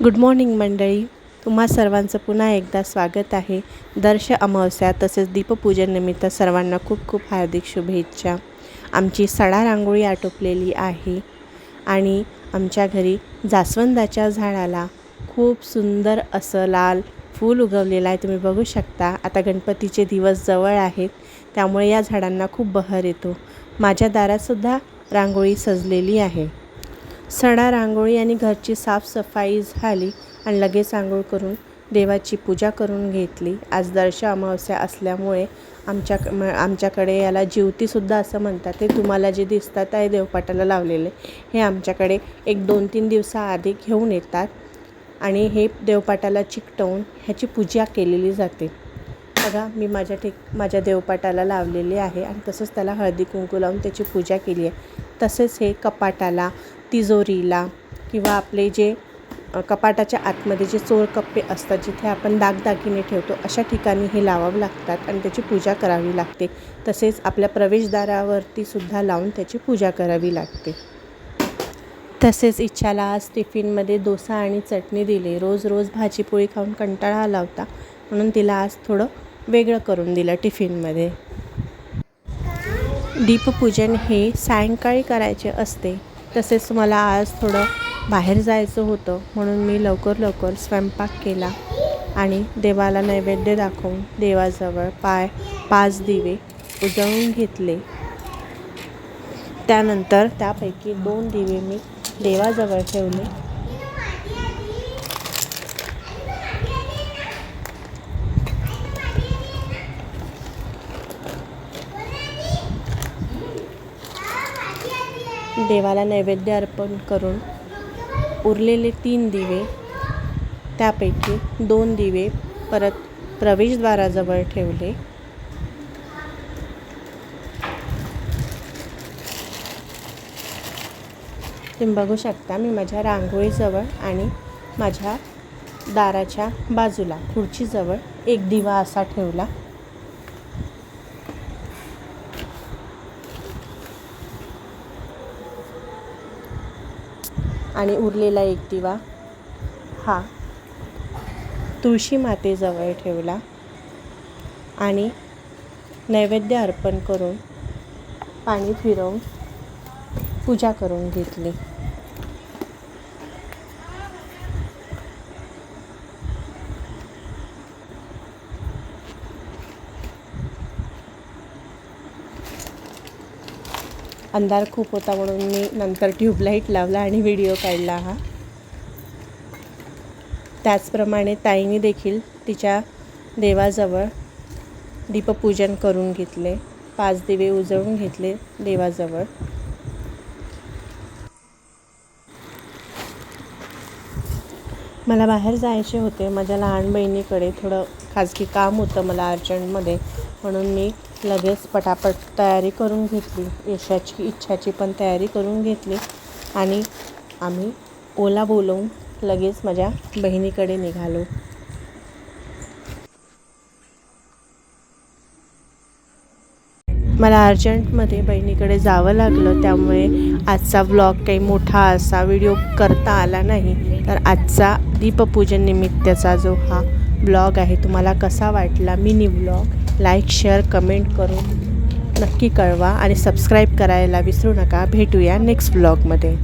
Good morning मंडळी, तुम्हा सर्वांचं पुन्हा एकदा स्वागत आहे. दर्श अमावस्या तसेच दीपपूजननिमित्त सर्वांना खूप खूप हार्दिक शुभेच्छा. आमची सडा रांगोळी आटोपलेली आहे आणि आमच्या घरी जास्वंदाच्या झाडाला खूप सुंदर असं लाल फूल उगवलेलं आहे. तुम्ही बघू शकता. आता गणपतीचे दिवस जवळ आहेत, त्यामुळे या झाडांना खूप बहर येतो. माझ्या दारातसुद्धा रांगोळी सजलेली आहे. सडा रांगोळी आणि घरची साफसफाई झाली आणि लगेच आंघोळ करून देवाची पूजा करून घेतली. आज दर्श अमावस्या असल्यामुळे आमच्याकडे याला जिवतीसुद्धा असं म्हणतात. ते तुम्हाला जे दिसतात आहे देवपाटाला लावलेले, हे आमच्याकडे 1-2-3 दिवसाआधी घेऊन येतात आणि हे देवपाटाला चिकटवून ह्याची पूजा केलेली जाते. बघा, मी माझ्या देवपाटाला लावलेले आहे आणि तसंच त्याला हळदी कुंकू लावून त्याची पूजा केली आहे. तसेच हे कपाटाला, तिजोरीला किंवा आपले जे कपाटाच्या आतमध्ये जे चोरकप्पे असतात, जिथे आपण दागदागिने ठेवतो, अशा ठिकाणी हे लावावं लागतात आणि त्याची पूजा करावी लागते. तसेच आपल्या प्रवेशद्वारावरती सुद्धा लावून त्याची पूजा करावी लागते. तसेच इच्छाला आज टिफिनमध्ये डोसा आणि चटणी दिली. रोज भाजीपोळी खाऊन कंटाळा आला होता, म्हणून तिला आज थोडं वेगळं करून दिलं टिफिनमध्ये. दीपपूजन हे सायंकाळी करायचे असते. तसेच मला आज थोडं बाहेर जायचं होतं, म्हणून मी लवकर स्वयंपाक केला आणि देवाला नैवेद्य दाखवून देवाजवळ 5 दिवे उजळून घेतले. त्यानंतर त्यापैकी 2 दिवे मी देवाजवळ ठेवले. देवाला नैवेद्य अर्पण करून उरलेले 3 दिवे, त्यापैकी 2 दिवे परत प्रवेशद्वाराजवळ ठेवले. तुम्ही बघू शकता, मी माझ्या रांगोळीजवळ आणि माझ्या दाराच्या बाजूला खुर्चीजवळ एक दिवा असा ठेवला. आणि उरलेला एक दिवा हा तुळशी मातेजवळ ठेवला आणि नैवेद्य अर्पण करून पाणी फिरवून पूजा करून घेतली. अंधार खूप होता, म्हणून मी नंतर ट्यूबलाईट लावला आणि व्हिडिओ काढला हा. त्याचप्रमाणे ताईने देखील तिच्या देवाजवळ दीपपूजन करून घेतले. 5 दिवे उजळून घेतले देवाजवळ. मला बाहेर जायचे होते. माझ्या लहान बहिणीकडे थोडं खाजगी काम होतं मला अर्जंटमध्ये, म्हणून मी लगेच पटापट तयारी करून घेतली. इच्छाची पण तयारी करून घेतली आणि आम्ही ओला बोलवून लगेच माझ्या बहिणीकडे निघालो. मला अर्जंटमध्ये बहिणीकडे जावं लागलं, त्यामुळे आजचा व्लॉग काही मोठा असा व्हिडिओ करता आला नाही. तर आजचा दीपपूजन निमित्तचा जो हा ब्लॉग आहे, तुम्हाला कसा वाटला mini vlog, like, share, comment करून नक्की कळवा आणि सबस्क्राईब करायला विसरू नका. भेटूया नेक्स्ट व्लॉगमध्ये.